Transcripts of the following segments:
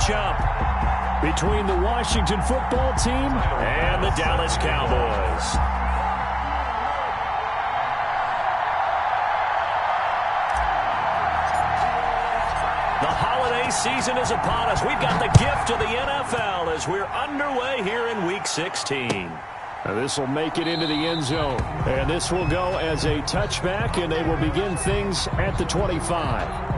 matchup between the Washington football team and the Dallas Cowboys. The holiday season is upon us. We've got the gift of the NFL as we're underway here in Week 16. This will make it into the end zone. And this will go as a touchback, and they will begin things at the 25.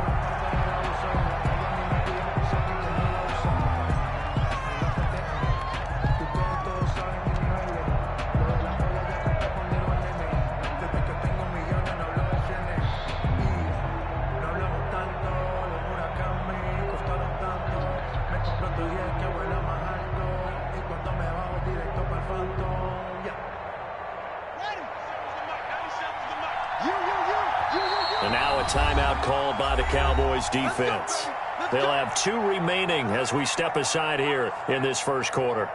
And now a timeout called by the Cowboys defense. They'll have 2 remaining as we step aside here in this first quarter.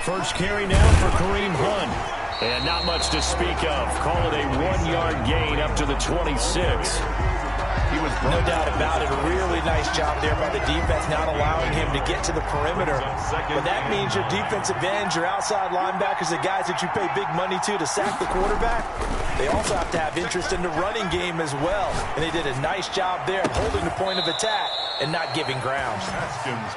First carry now for Kareem Hunt. And not much to speak of. Call it a 1-yard gain up to the 26. No doubt about it. A really nice job there by the defense, not allowing him to get to the perimeter. But that means your defensive ends, your outside linebackers, the guys that you pay big money to sack the quarterback, they also have to have interest in the running game as well. And they did a nice job there of holding the point of attack and not giving ground.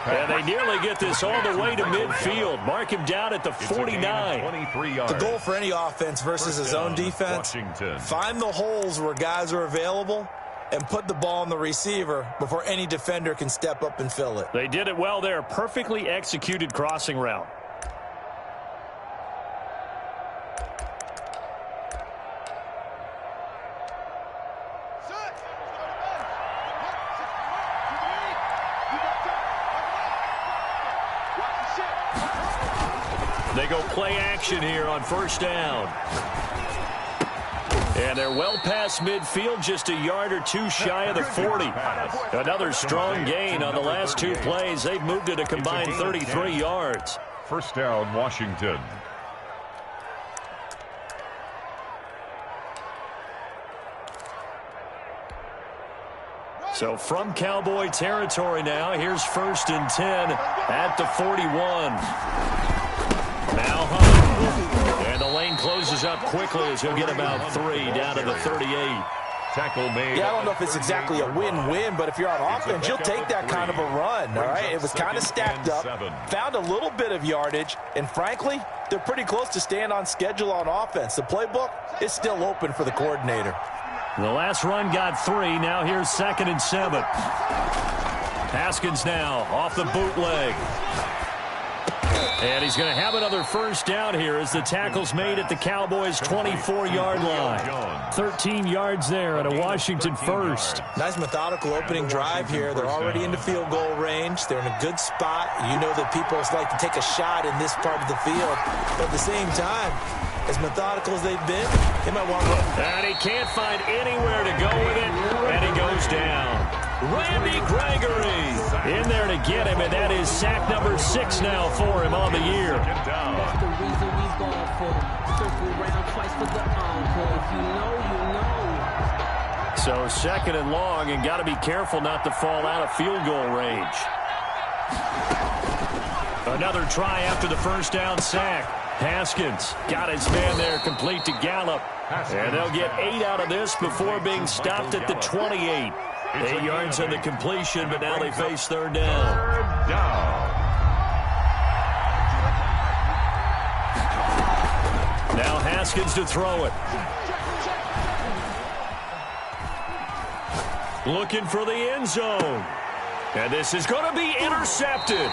And they nearly get this all the way to midfield. Mark him down at the 49. The goal for any offense versus his own defense, find the holes where guys are available and put the ball on the receiver before any defender can step up and fill it. They did it well there. Perfectly executed crossing route. They go play action here on first down. And they're well past midfield, just a yard or 2 shy of the 40. Another strong gain on the last 2 plays. They've moved it a combined 33 yards. First down, Washington. So from Cowboy territory now, here's 1st and 10 at the 41. Now Hunt. And the lane closes up quickly as he'll get about 3 down to the 38. Tackle made. Yeah, I don't know if it's exactly a win-win, but if you're on offense, you'll take that kind of a run, all right? It was kind of stacked up, found a little bit of yardage, and frankly, they're pretty close to staying on schedule on offense. The playbook is still open for the coordinator. The last run got 3. Now here's 2nd and 7. Haskins now off the bootleg. And he's going to have another first down here as the tackle's made at the Cowboys' 24-yard line. 13 yards there at a Washington first. Nice methodical opening drive here. They're already into field goal range. They're in a good spot. You know that people like to take a shot in this part of the field. But at the same time, as methodical as they've been, they might want to run. And he can't find anywhere to go with it, and he goes down. Randy Gregory in there to get him, and that is sack number 6 now for him on the year. That's the reason we've gone for. Circle round twice for the encore. If you know, you know. So 2nd and long, and got to be careful not to fall out of field goal range. Another try after the first down sack. Haskins got his man there complete to Gallup. And they'll get 8 out of this before being stopped at the 28. 8 yards on the completion, but now they face 3rd down. Now Haskins to throw it. Looking for the end zone. And this is going to be intercepted.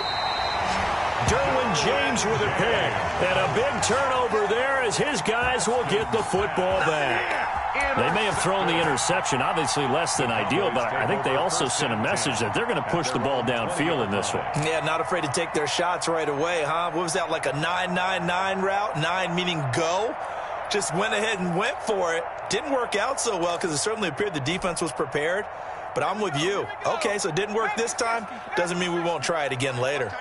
Derwin James with a pick. And a big turnover there as his guys will get the football back. They may have thrown the interception, obviously less than ideal, but I think they also sent a message that they're going to push the ball downfield in this one. Yeah, not afraid to take their shots right away, huh? What was that, like a 9-9-9 route? 9 meaning go? Just went ahead and went for it. Didn't work out so well because it certainly appeared the defense was prepared. But I'm with you. Okay, so it didn't work this time. Doesn't mean we won't try it again later.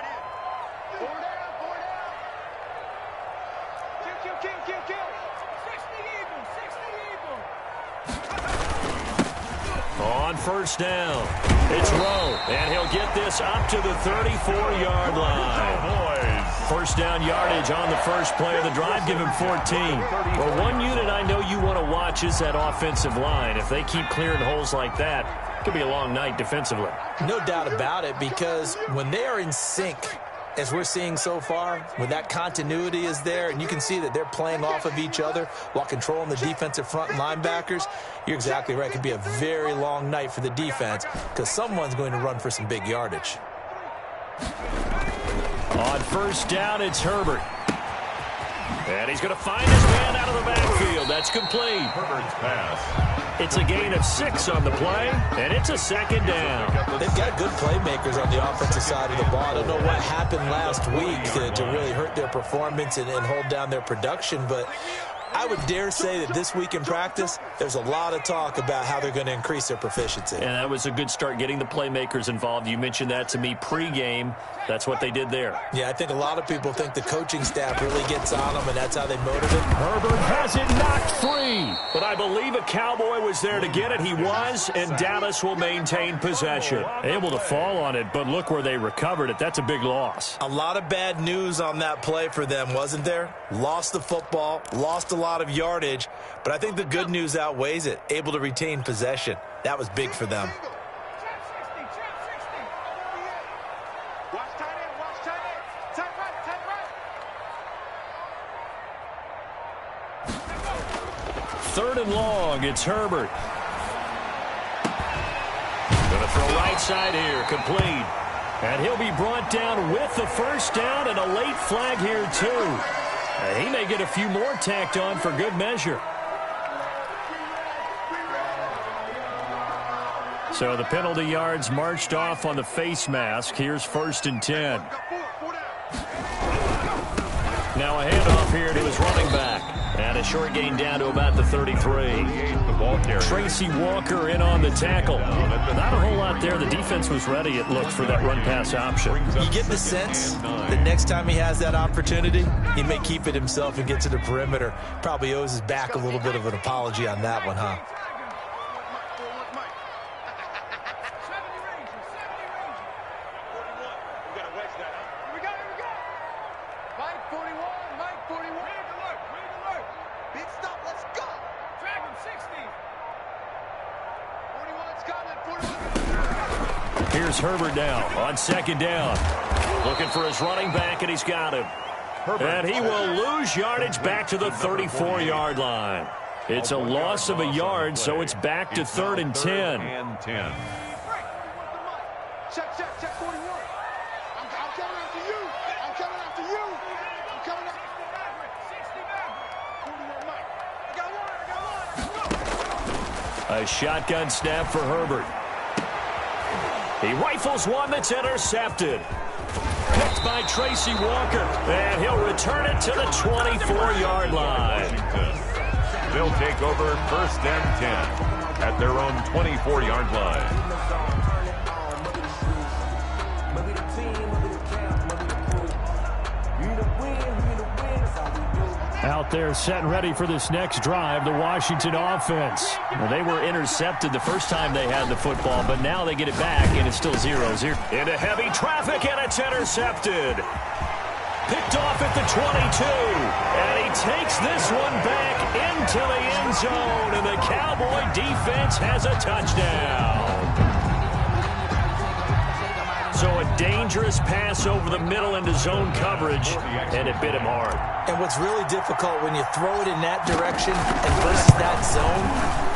On first down, it's Rowe, and he'll get this up to the 34-yard line. First down yardage on the first play of the drive, give him 14. Well, one unit I know you want to watch is that offensive line. If they keep clearing holes like that, it could be a long night defensively. No doubt about it, because when they are in sync, as we're seeing so far, when that continuity is there, and you can see that they're playing off of each other while controlling the defensive front and linebackers, you're exactly right. It could be a very long night for the defense because someone's going to run for some big yardage. On first down, it's Herbert. And he's going to find his man out of the backfield. That's complete. Herbert's pass. It's a gain of 6 on the play, and it's a second down. They've got good playmakers on the offensive side of the ball. I don't know what happened last week to really hurt their performance and hold down their production, but I would dare say that this week in practice, there's a lot of talk about how they're going to increase their proficiency. And that was a good start, getting the playmakers involved. You mentioned that to me pregame. That's what they did there. Yeah, I think a lot of people think the coaching staff really gets on them, and that's how they motivate. Herbert has it knocked free. But I believe a Cowboy was there to get it. He was, and Dallas will maintain possession. Able to fall on it, but look where they recovered it. That's a big loss. A lot of bad news on that play for them, wasn't there? Lost the football, lost a lot of yardage, but I think the good news outweighs it. Able to retain possession. That was big for them. Third and long, it's Herbert. Going to throw right side here, complete. And he'll be brought down with the first down and a late flag here too. He may get a few more tacked on for good measure. So the penalty yards marched off on the face mask. Here's 1st and 10. Now a handoff here to his running back. And a short gain down to about the 33. Tracy Walker in on the tackle. Not a whole lot there. The defense was ready, it looked, for that run-pass option. You get the sense that next time he has that opportunity, he may keep it himself and get to the perimeter. Probably owes his back a little bit of an apology on that one, huh? Here's Herbert now on 2nd down. Looking for his running back, and he's got him. And he will lose yardage back to the 34-yard line. It's a loss of a yard, so it's back to 3rd and 10. Check, 41. I'm coming after you. I'm coming after you. I'm coming after you. A shotgun snap for Herbert. He rifles one that's intercepted. Picked by Tracy Walker. And he'll return it to the 24-yard line. They'll take over 1st and 10 at their own 24-yard line. Out there set and ready for this next drive, the Washington offense. Well, they were intercepted the first time they had the football, but now they get it back, and it's still 0-0. Into heavy traffic, and it's intercepted. Picked off at the 22, and he takes this one back into the end zone, and the Cowboy defense has a touchdown. So a dangerous pass over the middle into zone coverage, and it bit him hard. And what's really difficult when you throw it in that direction and versus that zone,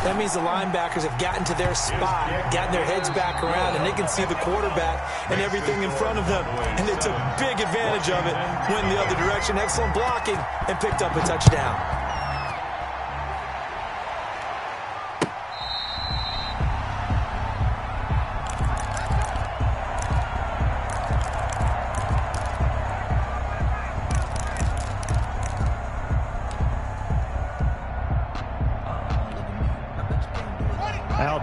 that means the linebackers have gotten to their spot, gotten their heads back around, and they can see the quarterback and everything in front of them. And they took big advantage of it, went in the other direction, excellent blocking, and picked up a touchdown.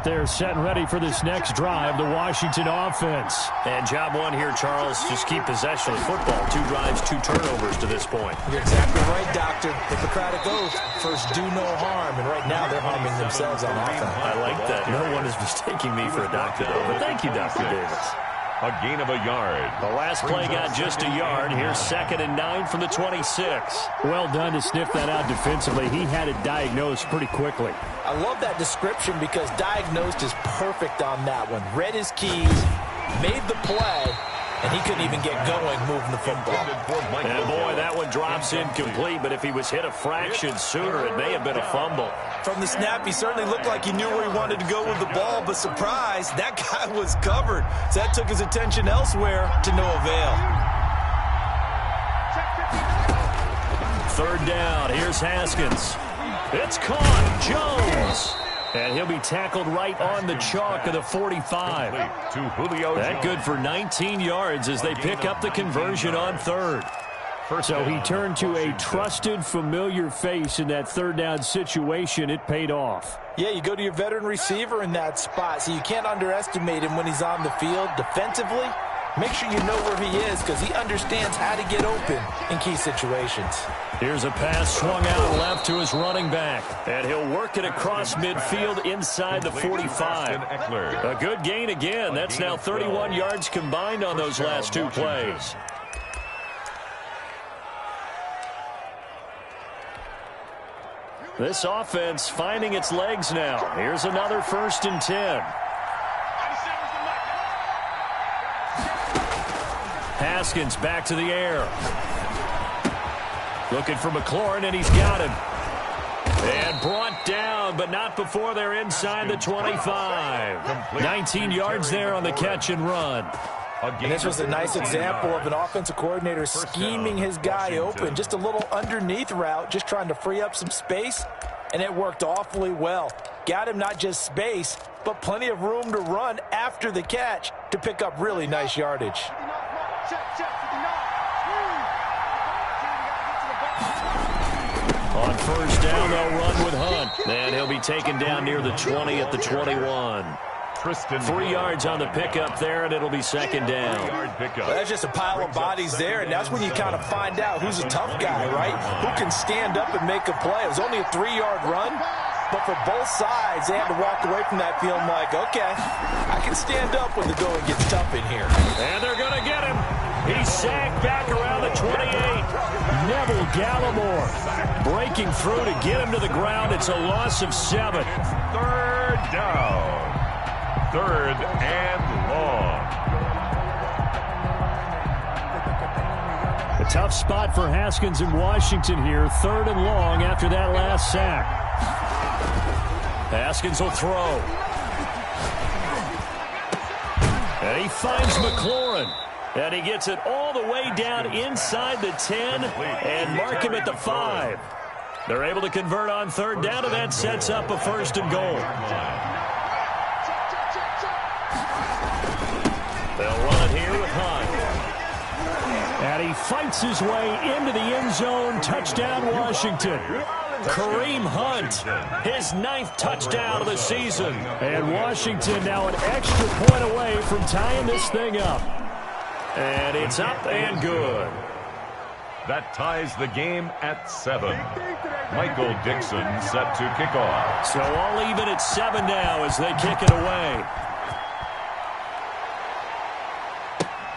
there set and ready for this next drive, the Washington offense. And job one here, Charles, just keep possession of the football. 2 drives, 2 turnovers to this point. You're exactly right, Doctor. Hippocratic oath, first do no harm, and right now they're harming themselves on offense. I like that. No one is mistaking me for a doctor, though, but thank you, Dr. Davis. A gain of a yard. The last play got just a yard. Here's 2nd and 9 from the 26. Well done to sniff that out defensively. He had it diagnosed pretty quickly. I love that description because diagnosed is perfect on that one. Read his keys, made the play, and he couldn't even get going moving the football. And boy, that one drops incomplete, but if he was hit a fraction sooner, it may have been a fumble. From the snap, he certainly looked like he knew where he wanted to go with the ball, but surprise, that guy was covered. So that took his attention elsewhere to no avail. 3rd down, here's Haskins. It's caught, Jones. And he'll be tackled right on the chalk of the 45. That good for 19 yards as they pick up the conversion on 3rd. So he turned to a trusted, familiar face in that 3rd down situation. It paid off. Yeah, you go to your veteran receiver in that spot, so you can't underestimate him when he's on the field. Defensively, make sure you know where he is because he understands how to get open in key situations. Here's a pass swung out left to his running back. And he'll work it across midfield inside the 45. A good gain again. That's now 31 yards combined on those last 2 plays. This offense finding its legs now. Here's another 1st and 10. Haskins back to the air. Looking for McLaurin, and he's got him. And brought down, but not before they're inside the 25. 19 yards there on the catch and run. And this was a nice example of an offensive coordinator scheming his guy open. Just a little underneath route, just trying to free up some space, and it worked awfully well. Got him not just space, but plenty of room to run after the catch to pick up really nice yardage. On 1st down, they'll run with Hunt. And he'll be taken down near the 20 at the 21. 3 yards on the pickup there, and it'll be 2nd down. Well, that's just a pile of bodies there, and that's when you kind of find out who's a tough guy, right? Who can stand up and make a play. It was only a 3-yard run, but for both sides, they had to walk away from that feeling like, okay, I can stand up when the going gets tough in here. And they're going to get him. He's sagged back around the 28. Neville Gallimore breaking through to get him to the ground. It's a loss of 7. 3rd down. 3rd and long. A tough spot for Haskins in Washington here. 3rd and long after that last sack. Haskins will throw. And he finds McLaurin. And he gets it all the way down inside the 10 and mark him at the 5. They're able to convert on 3rd down, and that sets up a 1st and goal. They'll run it here with Hunt. And he fights his way into the end zone. Touchdown, Washington. Kareem Hunt, his 9th touchdown of the season. And Washington now an extra point away from tying this thing up. And it's up and good. That ties the game at 7. Michael Dixon set to kick off. So all even at 7 now as they kick it away.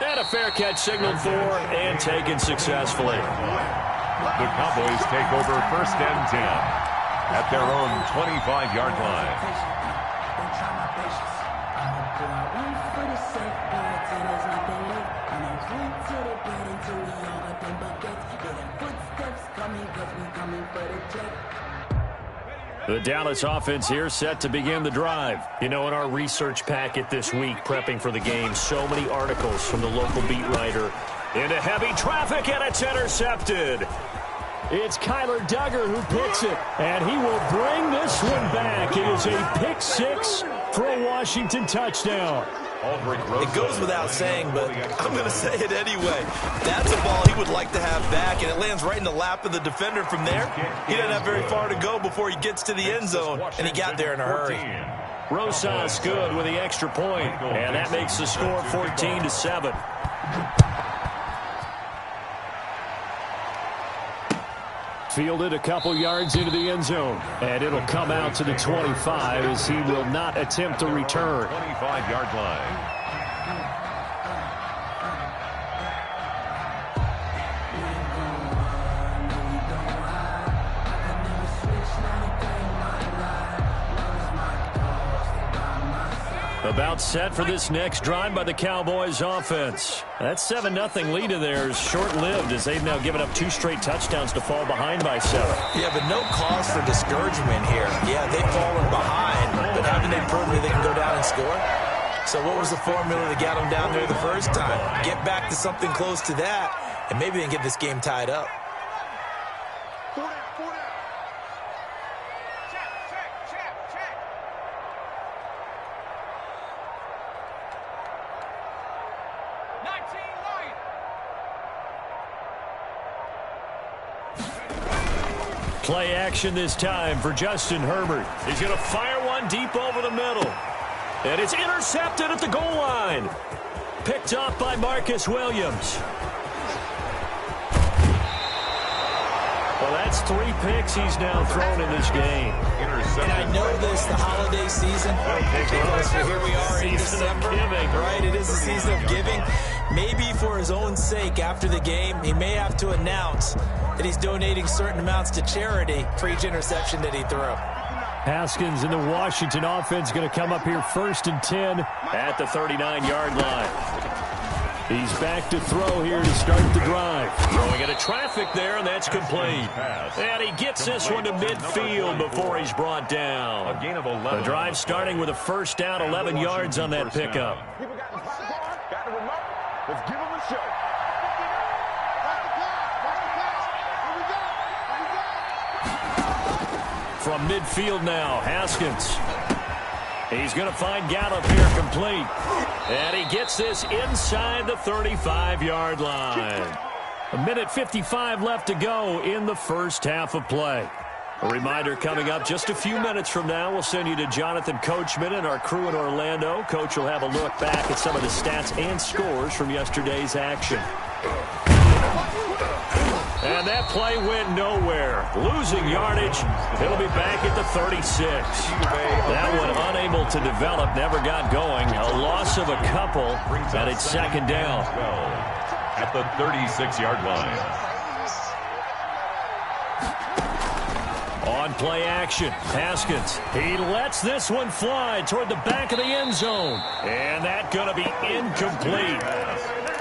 And a fair catch signaled for and taken successfully. The Cowboys take over 1st and 10 at their own 25-yard line. The Dallas offense here set to begin the drive. You know, in our research packet this week, prepping for the game, so many articles from the local beat writer. Into heavy traffic, and it's intercepted. It's Kyler Duggar who picks it, and he will bring this one back. It is a pick 6 for a Washington touchdown. It goes without saying, but I'm going to say it anyway. That's a ball he would like to have back, and it lands right in the lap of the defender from there. He doesn't have very far to go before he gets to the end zone, and he got there in a hurry. Rosas good with the extra point, and that makes the score 14-7. Fielded a couple yards into the end zone, and it'll come out to the 25 as he will not attempt to return. 25-yard line. About set for this next drive by the Cowboys offense. That 7-0 lead of theirs short-lived as they've now given up 2 straight touchdowns to fall behind by 7. Yeah, but no cause for discouragement here. Yeah, they've fallen behind, but haven't they proven that they can go down and score? So what was the formula that got them down there the first time? Get back to something close to that, and maybe they can get this game tied up. Play action this time for Justin Herbert. He's going to fire one deep over the middle. And it's intercepted at the goal line. Picked off by Marcus Williams. Well, that's 3 picks he's now thrown in this game. And I know this, the holiday season, because here we are in December, right? It is the season of giving. Maybe for his own sake, after the game, he may have to announce that he's donating certain amounts to charity for each interception that he threw. Haskins in the Washington offense going to come up here 1st and 10 at the 39-yard line. He's back to throw here to start the drive. Throwing into traffic there, and that's complete. And he gets this one to midfield before he's brought down. A gain of 11. The drive starting with a first down, 11 yards on that pickup. Let's give him a show. From midfield now, Haskins. He's going to find Gallup here complete. And he gets this inside the 35-yard line. 1:55 left to go in the first half of play. A reminder coming up just a few minutes from now. We'll send you to Jonathan Coachman and our crew in Orlando. Coach will have a look back at some of the stats and scores from yesterday's action. And that play went nowhere. Losing yardage. It'll be back at the 36. That one unable to develop, never got going. A loss of a couple, and it's 2nd down. At the 36-yard line. On play action, Haskins. He lets this one fly toward the back of the end zone. And that's going to be incomplete.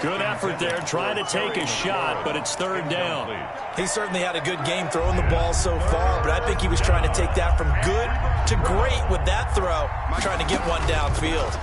Good effort there, trying to take a shot, but it's 3rd down. He certainly had a good game throwing the ball so far, but I think he was trying to take that from good to great with that throw, trying to get one downfield.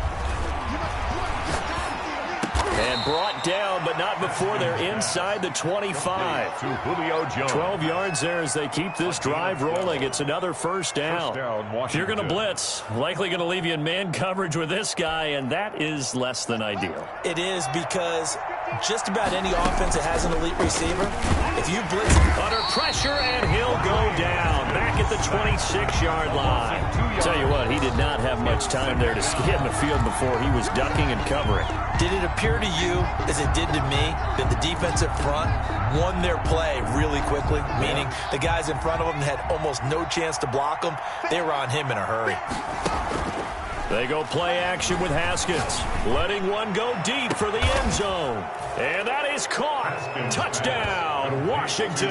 And brought down, but not before they're inside the 25. To Julio Jones. 12 yards there as they keep this drive rolling. It's another first down. If you're going to blitz, likely going to leave you in man coverage with this guy, and that is less than ideal. It is, because just about any offense that has an elite receiver, if you blitz under pressure, and he'll go down back at the 26-yard line. Tell you what, he did not have much time there to scan the field before he was ducking and covering. Did it appear to you, as it did to me, that the defensive front won their play really quickly, meaning the guys in front of them had almost no chance to block them? They were on him in a hurry. They go play action with Haskins, letting one go deep for the end zone. And that is caught. Touchdown, Washington.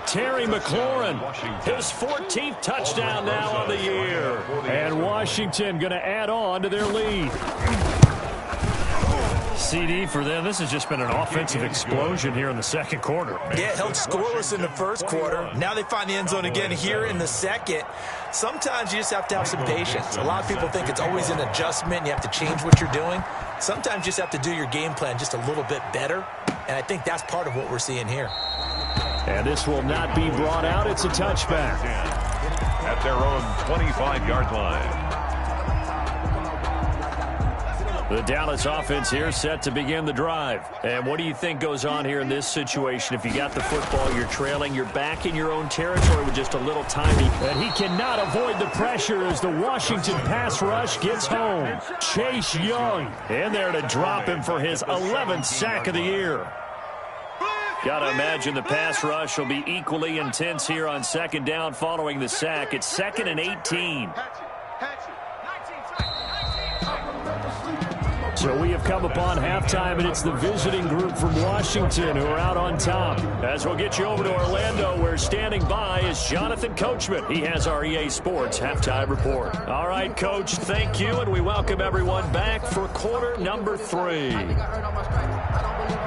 Terry McLaurin, his 14th touchdown now on the year. And Washington going to add on to their lead. CD for them. This has just been an offensive explosion here in the 2nd quarter. Yeah, held scoreless in the 1st quarter. Now they find the end zone again here in the 2nd. Sometimes you just have to have some patience. A lot of people think it's always an adjustment. You have to change what you're doing. Sometimes you just have to do your game plan just a little bit better. And I think that's part of what we're seeing here. And this will not be brought out. It's a touchback. At their own 25-yard line. The Dallas offense here set to begin the drive. And what do you think goes on here in this situation? If you got the football, you're trailing, you're back in your own territory with just a little timing. And he cannot avoid the pressure as the Washington pass rush gets home. Chase Young in there to drop him for his 11th sack of the year. Got to imagine the pass rush will be equally intense here on second down following the sack. It's 2nd and 18. So we have come upon halftime, and it's the visiting group from Washington who are out on top. As we'll get you over to Orlando, where standing by is Jonathan Coachman. He has our EA Sports halftime report. All right, Coach, thank you, and we welcome everyone back for quarter number 3.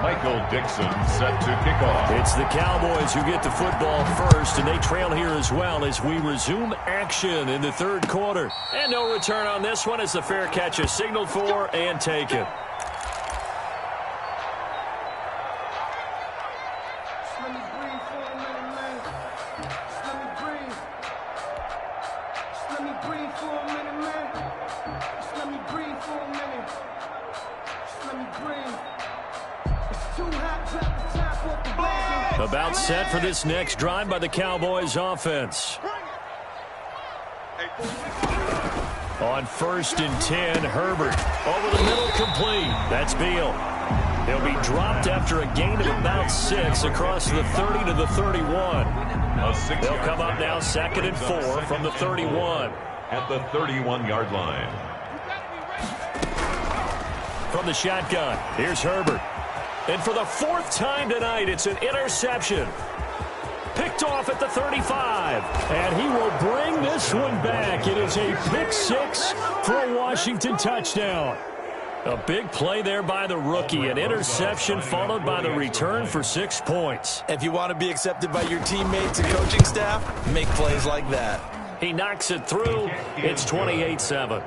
Michael Dixon set to kick off. It's the Cowboys who get the football first, and they trail here as well as we resume action in the third quarter. And no return on this one as the fair catch is signaled for and taken. About set for this next drive by the Cowboys offense. On 1st and 10, Herbert over the middle, complete. That's Beal. He'll be dropped after a gain of about 6 across the 30 to the 31. They'll come up now 2nd and 4 from the 31. At the 31-yard line. From the shotgun, here's Herbert. And for the 4th time tonight, it's an interception. Picked off at the 35. And he will bring this one back. It is a pick 6 for a Washington touchdown. A big play there by the rookie. An interception followed by the return for 6 points. If you want to be accepted by your teammates and coaching staff, make plays like that. He knocks it through. It's 28-7.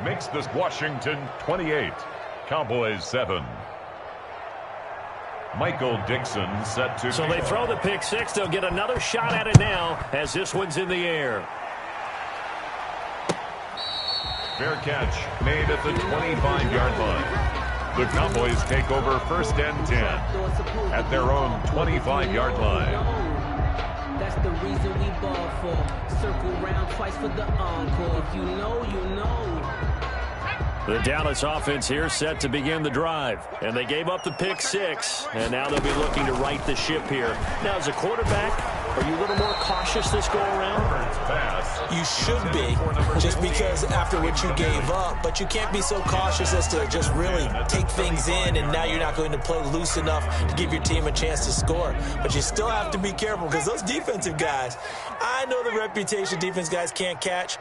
Makes this Washington 28. Cowboys 7. Michael Dixon set to... So they throw the pick 6. They'll get another shot at it now as this one's in the air. Fair catch made at the 25-yard line. The Cowboys take over 1st and 10 at their own 25-yard line. That's the reason we ball for. Circle round twice for the encore. If you know, you know. The Dallas offense here set to begin the drive. And they gave up the pick 6. And now they'll be looking to right the ship here. Now, as a quarterback, are you a little more cautious this go-around? You should be, just because after what you gave up. But you can't be so cautious as to just really take things in, and now you're not going to play loose enough to give your team a chance to score. But you still have to be careful, because those defensive guys, I know the reputation defense guys can't catch.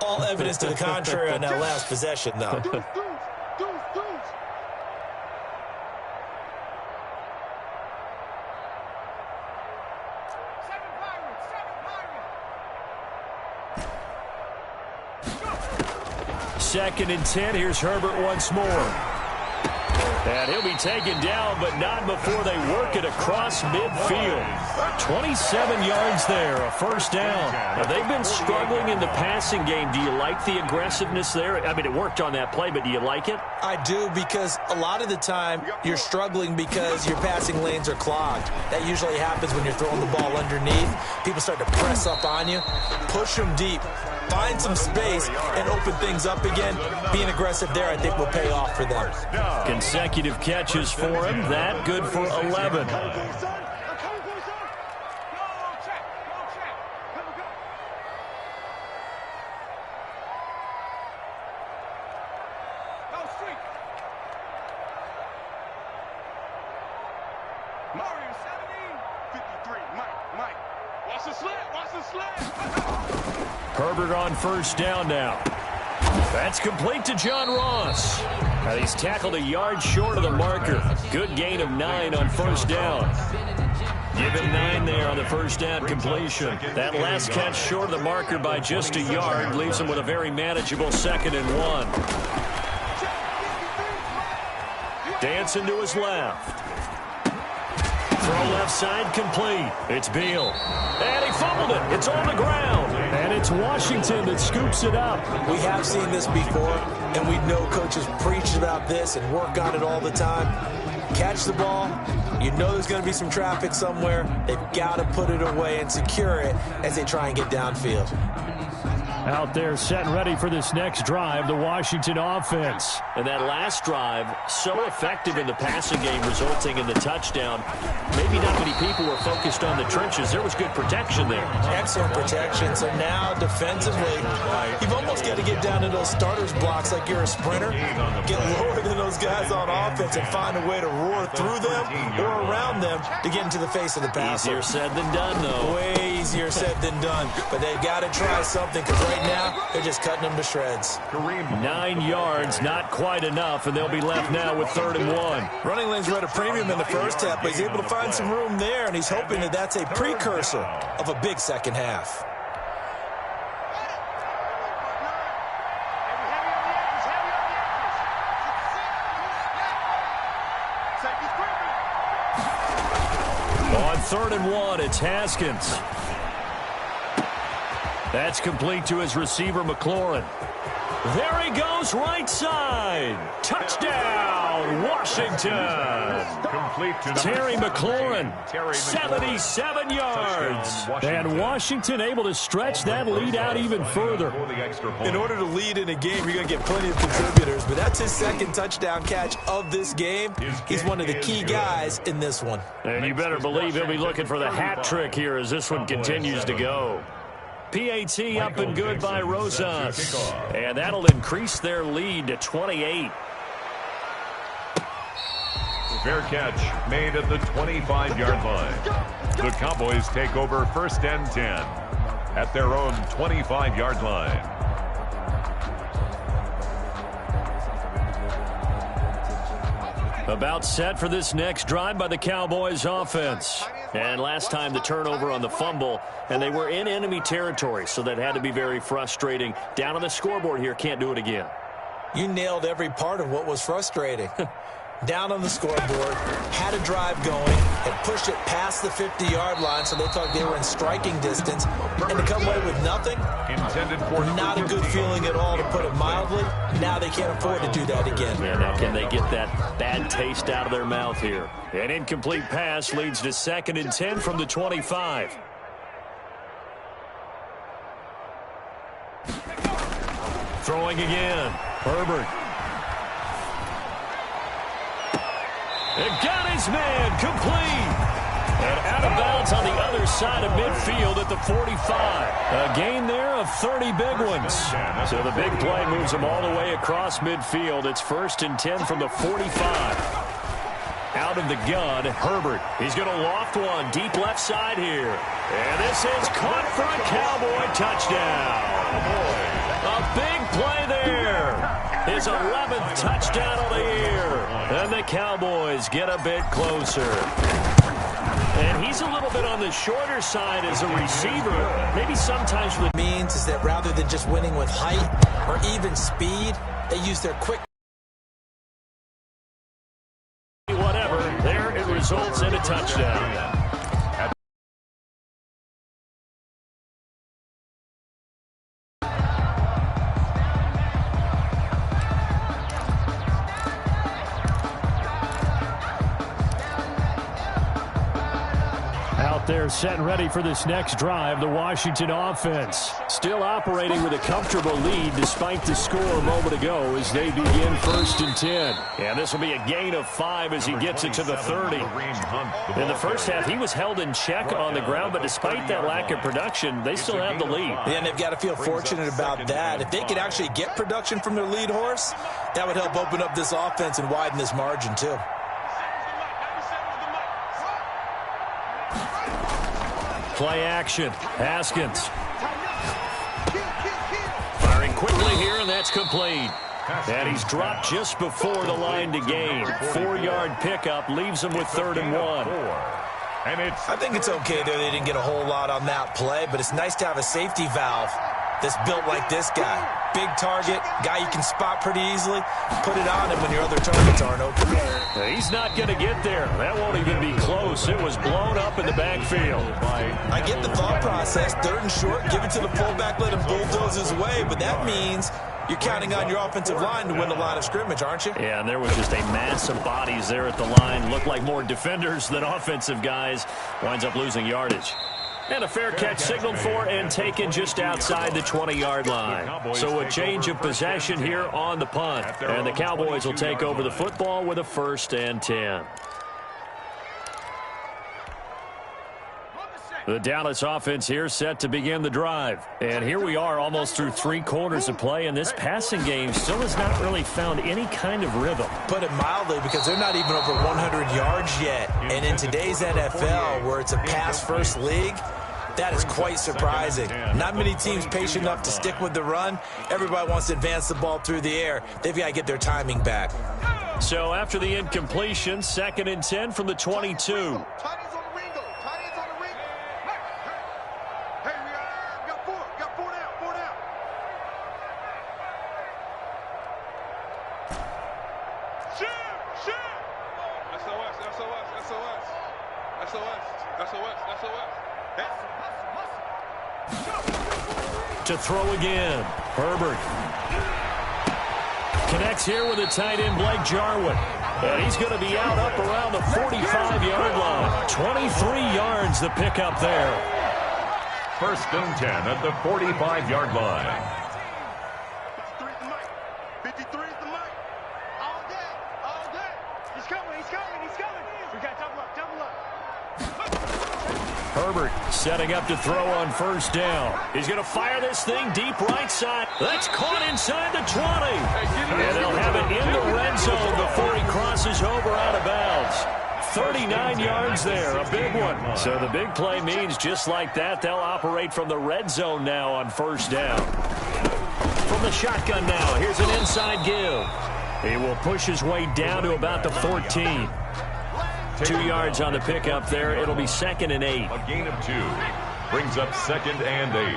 All evidence to the contrary on that last possession, though. Second and 10. Here's Herbert once more. And he'll be taken down, but not before they work it across midfield. 27 yards there, a 1st down. Now, they've been struggling in the passing game. Do you like the aggressiveness there? I mean, it worked on that play, but do you like it? I do, because a lot of the time you're struggling because your passing lanes are clogged. That usually happens when you're throwing the ball underneath. People start to press up on you. Push them deep. Find some space and open things up again. Being aggressive there, I think, will pay off for them. Consecutive catches for him. That good for 11. Herbert on 1st down now. That's complete to John Ross. Now he's tackled a yard short of the marker. Good gain of 9 on 1st down. Give him 9 there on the 1st down completion. That last catch short of the marker by just a yard leaves him with a very manageable 2nd and 1. Dancing to his left. Throw left side complete. It's Beal. And he fumbled it. It's on the ground. And it's Washington that scoops it up. We have seen this before, and we know coaches preach about this and work on it all the time. Catch the ball. You know there's going to be some traffic somewhere. They've got to put it away and secure it as they try and get downfield. Out there set and ready for this next drive, the Washington offense. And that last drive, so effective in the passing game, resulting in the touchdown. Maybe not many people were focused on the trenches. There was good protection there. Excellent protection. So now defensively, you've almost got to get down to those starters blocks like you're a sprinter. Get lower than those guys on offense and find a way to roar through them or around them to get into the face of the passer. Easier said than done, though. Way easier said than done. But they've got to try something because right now they're just cutting them to shreds. 9 yards, not quite enough, and they'll be left now with 3rd and 1. Running lanes were at a premium in the first half, but he's able to find some room there, and he's hoping that that's a precursor of a big second half. On 3rd and 1, it's Haskins. That's complete to his receiver, McLaurin. There he goes, right side. Touchdown, Washington. Complete to Terry McLaurin, 77 yards. And Washington able to stretch that lead out even further. In order to lead in a game, you're going to get plenty of contributors, but that's his second touchdown catch of this game. He's one of the key guys in this one. And you better believe he'll be looking for the hat trick here as this one continues to go. PAT up and good by Rosas. And that'll increase their lead to 28. Fair catch made at the 25-yard line. The Cowboys take over 1st and 10 at their own 25-yard line. About set for this next drive by the Cowboys offense. And last time the turnover on the fumble, and they were in enemy territory, so that had to be very frustrating. Down on the scoreboard here, can't do it again. You nailed every part of what was frustrating. Down on the scoreboard, had a drive going, and pushed it past the 50-yard line, so they thought they were in striking distance, and to come away with nothing, not a good feeling at all, to put it mildly. Now they can't afford to do that again. Yeah, now can they get that bad taste out of their mouth here? An incomplete pass leads to 2nd and 10 from the 25. Throwing again, Herbert. And got his man complete. And out of bounds on the other side of midfield at the 45. A gain there of 30 big ones. So the big play moves them all the way across midfield. It's 1st and 10 from the 45. Out of the gun, Herbert. He's going to loft one deep left side here. And this is caught for a Cowboy touchdown. A big play there. His 11th touchdown of the year. And the Cowboys get a bit closer. And he's a little bit on the shorter side as a receiver. Maybe sometimes what it means is that rather than just winning with height or even speed, they use their quick. Whatever, there it results in a touchdown. They're set and ready for this next drive, the Washington offense. Still operating with a comfortable lead despite the score a moment ago as they begin 1st and 10. And this will be a gain of 5 as he gets it to the 30. In the first half, he was held in check on the ground, but despite that lack of production, they still have the lead. And they've got to feel fortunate about that. If they could actually get production from their lead horse, that would help open up this offense and widen this margin too. Play action. Haskins. Firing quickly here, and that's complete. And he's dropped just before the line to gain. 4-yard pickup leaves him with 3rd and 1. I think it's okay there. They didn't get a whole lot on that play, but it's nice to have a safety valve that's built like this guy. Big target, guy you can spot pretty easily. Put it on him when your other targets aren't open. He's not going to get there. That won't even be close. It was blown up in the backfield. I get the thought process. 3rd and short, give it to the fullback, let him bulldoze his way. But that means you're counting on your offensive line to win the line of scrimmage, aren't you? Yeah, and there was just a mass of bodies there at the line. Looked like more defenders than offensive guys. Winds up losing yardage. And a fair catch signaled for and taken just outside the 20-yard line. So a change of possession here on the punt. And the Cowboys will take over the football with a 1st and 10. The Dallas offense here set to begin the drive. And here we are almost through 3 quarters of play, and this passing game still has not really found any kind of rhythm. Put it mildly, because they're not even over 100 yards yet. And in today's NFL, where it's a pass-first league, that is quite surprising. Not many teams patient enough to stick with the run. Everybody wants to advance the ball through the air. They've got to get their timing back. So after the incompletion, 2nd and 10 from the 22. To throw again. Herbert connects here with the tight end Blake Jarwin. And he's going to be out up around the 45-yard line. 23 yards the pickup there. 1st and 10 at the 45-yard line. 53 is the mic. All day, all day. He's coming, he's coming, he's coming. We got double up, double up. Herbert setting up to throw on 1st down. He's going to fire this thing deep right side. That's caught inside the 20. And they'll have it in the red zone before he crosses over out of bounds. 39 yards there, a big one. So the big play means just like that, they'll operate from the red zone now on 1st down. From the shotgun now, here's an inside give. He will push his way down to about the 14. 2 yards on the pickup there. It'll be 2nd and 8. A gain of 2 brings up 2nd and 8.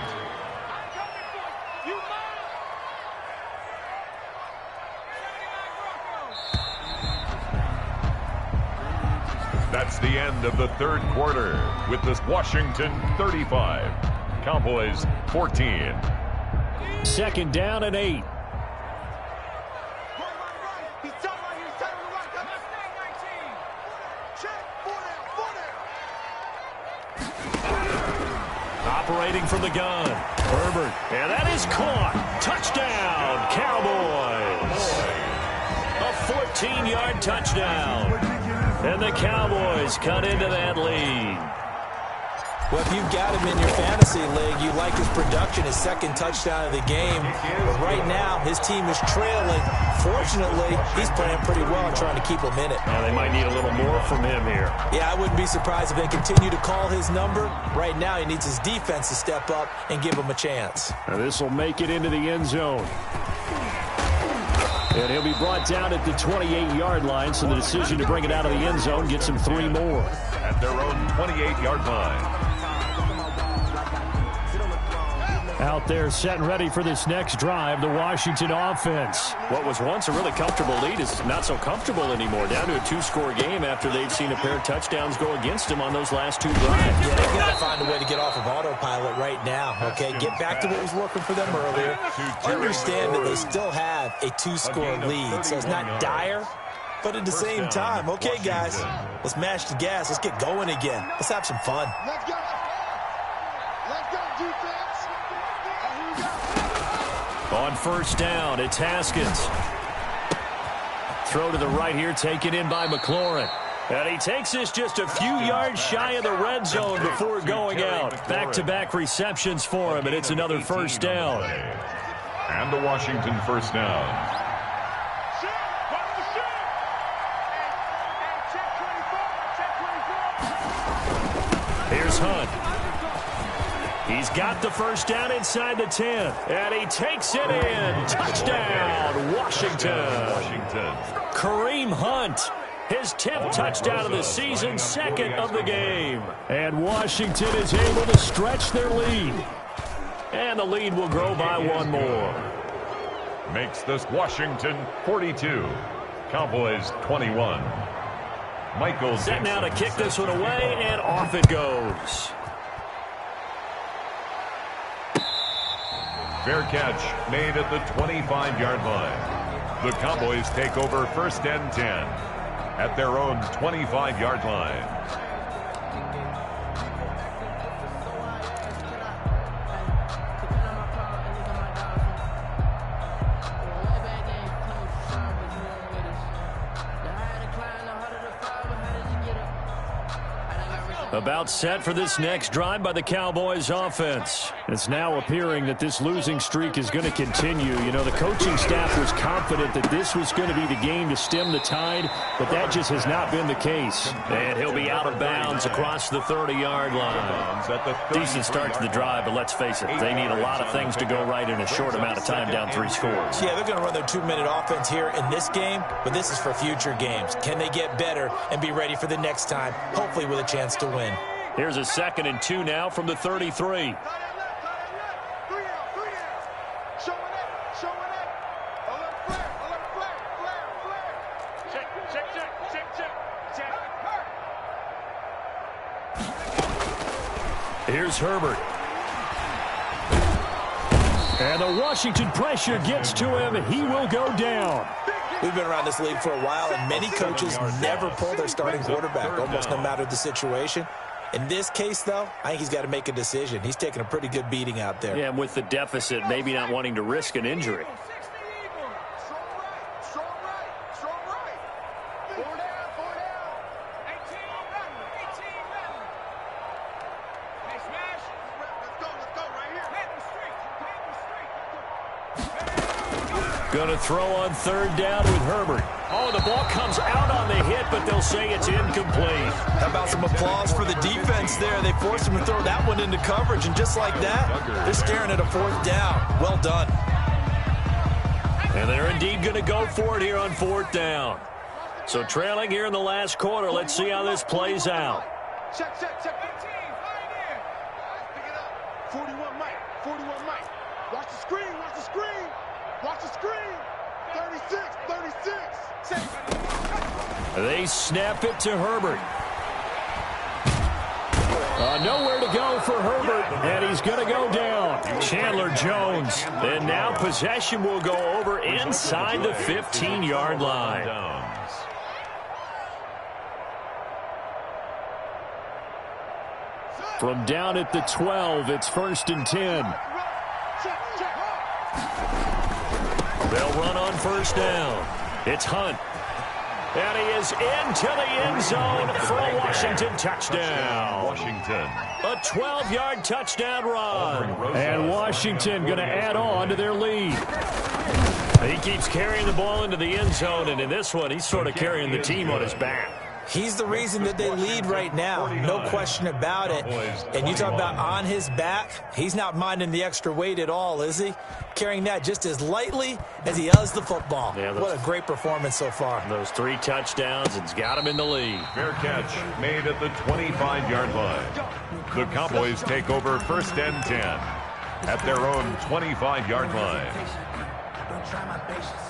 That's the end of the 3rd quarter with this Washington 35, Cowboys 14. 2nd down and 8. Operating from the gun. Herbert. And that is caught. Touchdown, Cowboys. A 14-yard touchdown. And the Cowboys cut into that lead. Well, if you've got him in your fantasy league, you like his production, his 2nd touchdown of the game. But right now, his team is trailing. Fortunately, he's playing pretty well and trying to keep him in it. Now, they might need a little more from him here. Yeah, I wouldn't be surprised if they continue to call his number. Right now, he needs his defense to step up and give him a chance. Now, this will make it into the end zone. And he'll be brought down at the 28-yard line, so the decision to bring it out of the end zone gets him 3 more. At their own 28-yard line. Out there set and ready for this next drive, the Washington offense. What was once a really comfortable lead is not so comfortable anymore. Down to a 2-score game after they've seen a pair of touchdowns go against them on those last 2 drives. Yeah, they've got to find a way to get off of autopilot right now, okay? Get back to what was working for them earlier. Understand that they still have a 2-score lead, so it's not dire. But at the same time, okay, guys, let's mash the gas. Let's get going again. Let's have some fun. Let's go. Let's go, defense. On 1st down, it's Haskins. Throw to the right here, taken in by McLaurin. And he takes this just a few yards shy of the red zone before going out. Back-to-back receptions for him, and it's another 1st down. And the Washington 1st down. Here's Hunt. He's got the 1st down inside the 10. And he takes it in. Touchdown, Washington. Kareem Hunt. His 10th touchdown of the season, 2nd of the game. And Washington is able to stretch their lead. And the lead will grow by one more. Makes this Washington 42, Cowboys 21. Michael set now to kick this one away, and off it goes. Fair catch made at the 25-yard line. The Cowboys take over 1st and 10 at their own 25-yard line. About set for this next drive by the Cowboys offense. It's now appearing that this losing streak is going to continue. You know, the coaching staff was confident that this was going to be the game to stem the tide, but that just has not been the case. And he'll be out of bounds across the 30-yard line. Decent start to the drive, but let's face it, they need a lot of things to go right in a short amount of time down 3 scores. Yeah, they're going to run their 2-minute offense here in this game, but this is for future games. Can they get better and be ready for the next time, hopefully with a chance to win? Here's a 2nd and 2 now from the 33. Here's Herbert. And the Washington pressure gets to him. He will go down. We've been around this league for a while, and many coaches never pull their starting quarterback, almost no matter the situation. In this case, though, I think he's got to make a decision. He's taking a pretty good beating out there. Yeah, and with the deficit, maybe not wanting to risk an injury. Going to throw on 3rd down with Herbert. Oh, the ball comes out on the hit, but they'll say it's incomplete. How about some applause for the defense there? They forced him to throw that one into coverage, and just like that, they're staring at a 4th down. Well done. And they're indeed going to go for it here on 4th down. So trailing here in the last quarter. Let's see how this plays out. Check. 41 Mike. 41 Mike. Watch the screen. Watch the screen. 36. They snap it to Herbert. Nowhere to go for Herbert, and he's going to go down. Chandler Jones. And now possession will go over inside the 15-yard line. From down at the 12, it's 1st and 10. They'll run on 1st down. It's Hunt. And he is into the end zone for a Washington touchdown. Washington. A 12-yard touchdown run. And Washington going to add on to their lead. He keeps carrying the ball into the end zone, and in this one, he's sort of carrying the team on his back. He's the reason that they lead right now. No question about it. And you talk about on his back, he's not minding the extra weight at all, is he? Carrying that just as lightly as he does the football. Yeah, what a great performance so far. Those 3 touchdowns, it's got him in the lead. Fair catch made at the 25-yard line. The Cowboys take over 1st and 10 at their own 25-yard line. Don't try my patience.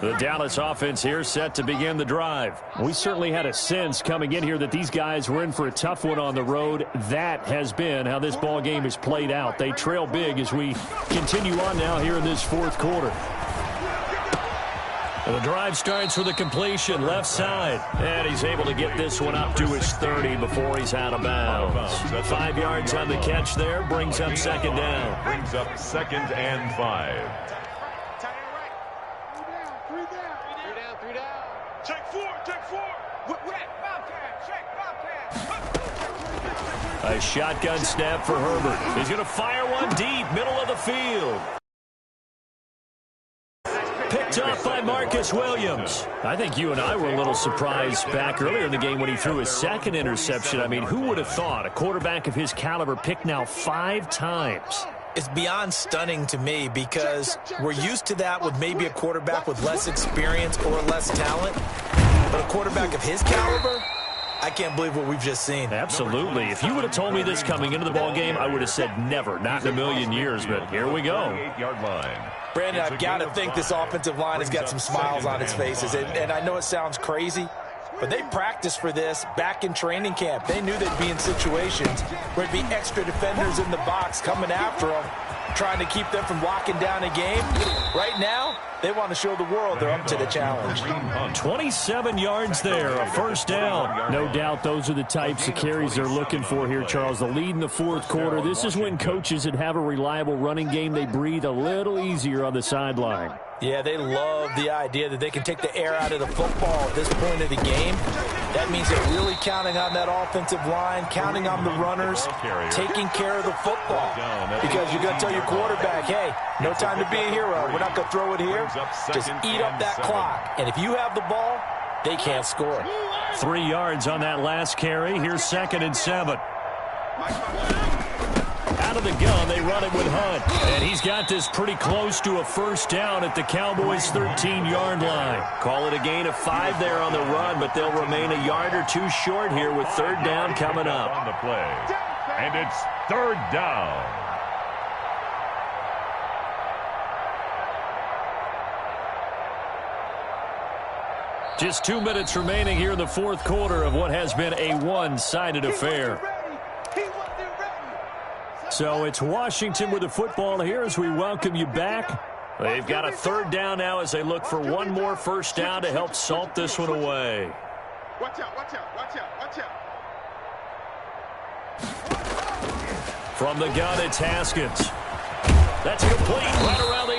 The Dallas offense here set to begin the drive. We certainly had a sense coming in here that these guys were in for a tough one on the road. That has been how this ball game has played out. They trail big as we continue on now here in this 4th quarter. And the drive starts with a completion left side. And he's able to get this one up to his 30 before he's out of bounds. 5 yards on the catch there. Brings up 2nd down. Brings up 2nd and 5. A shotgun snap for Herbert. He's going to fire one deep, middle of the field. Picked up by Marcus Williams. I think you and I were a little surprised back earlier in the game when he threw his 2nd interception. I mean, who would have thought a quarterback of his caliber picked now 5 times? It's beyond stunning to me because we're used to that with maybe a quarterback with less experience or less talent. But a quarterback of his caliber, I can't believe what we've just seen. Absolutely. If you would have told me this coming into the ball game, I would have said never, not in a million years, but here we go. 38-yard line. Brandon, I've got to think this offensive line has got some smiles on its faces, and I know it sounds crazy, but they practiced for this back in training camp. They knew they'd be in situations where it'd be extra defenders in the box coming after them, trying to keep them from locking down a game. Right now, they want to show the world they're up to the challenge. 27 yards there, a first down. No doubt those are the types of carries they're looking for here, Charles. The lead in the fourth quarter. This is when coaches that have a reliable running game, they breathe a little easier on the sideline. Yeah, they love the idea that they can take the air out of the football at this point of the game. That means they're really counting on that offensive line, counting on the runners, taking care of the football. Because you're going to tell your quarterback, hey, no time to be a hero. We're not going to throw it here. Just eat up that clock. And if you have the ball, they can't score. 3 yards on that last carry. Here's 2nd and 7. Out of the gun, they run it with Hunt. And he's got this pretty close to a first down at the Cowboys' 13-yard line. Call it a gain of 5 there on the run, but they'll remain a yard or two short here with 3rd down coming up. On the play. And it's 3rd down. Just 2 minutes remaining here in the fourth quarter of what has been a one-sided affair. So it's Washington with the football here as we welcome you back. They've got a 3rd down now as they look for one more first down to help salt this one away. Watch out, watch out, watch out, watch out. From the gun, it's Haskins. That's complete right around the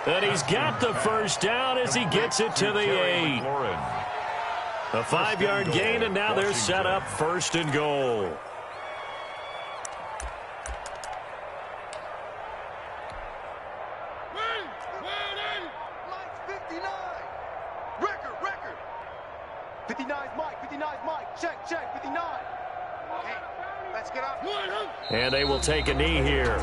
8. And he's got the first down as he gets it to the 8. A 5-yard gain, and now they're set up 1st and goal. Record. 59's Mike, 59's Mike. Check, 59. Okay, let's get up. And they will take a knee here.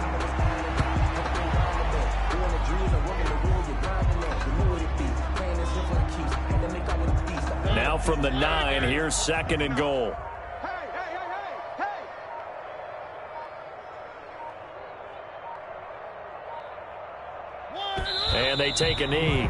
Now from the 9, here's 2nd and goal. Hey. And they take a knee.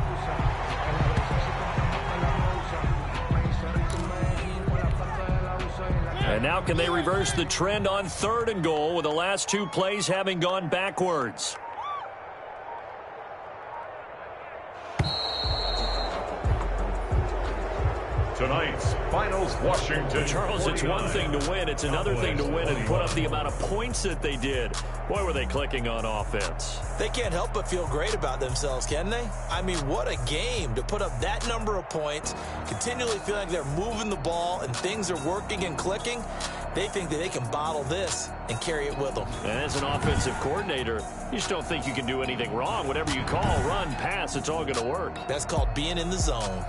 And now can they reverse the trend on 3rd and goal with the last 2 plays having gone backwards? Tonight's finals, Washington. Charles, it's one thing to win. It's another thing to win and put up the amount of points that they did. Boy, were they clicking on offense. They can't help but feel great about themselves, can they? I mean, what a game to put up that number of points, continually feel like they're moving the ball and things are working and clicking. They think that they can bottle this and carry it with them. And as an offensive coordinator, you just don't think you can do anything wrong. Whatever you call, run, pass, it's all going to work. That's called being in the zone.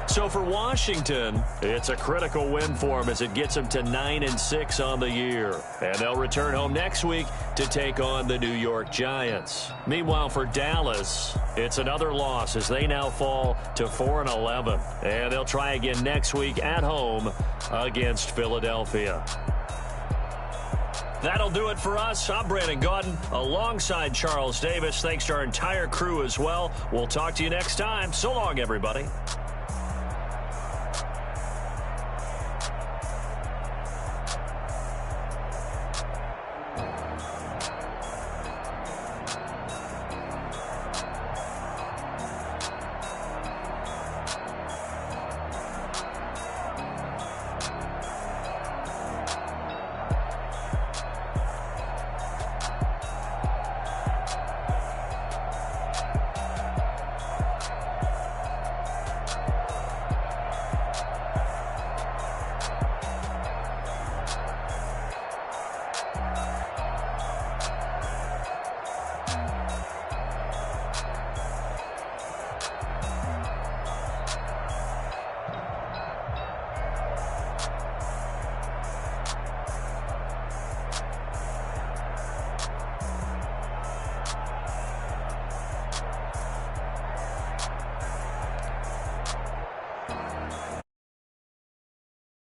So for Washington, it's a critical win for them as it gets them to 9-6 on the year. And they'll return home next week to take on the New York Giants. Meanwhile, for Dallas, it's another loss as they now fall to 4-11. And they'll try again next week at home against Philadelphia. That'll do it for us. I'm Brandon Gaudin alongside Charles Davis. Thanks to our entire crew as well. We'll talk to you next time. So long, everybody.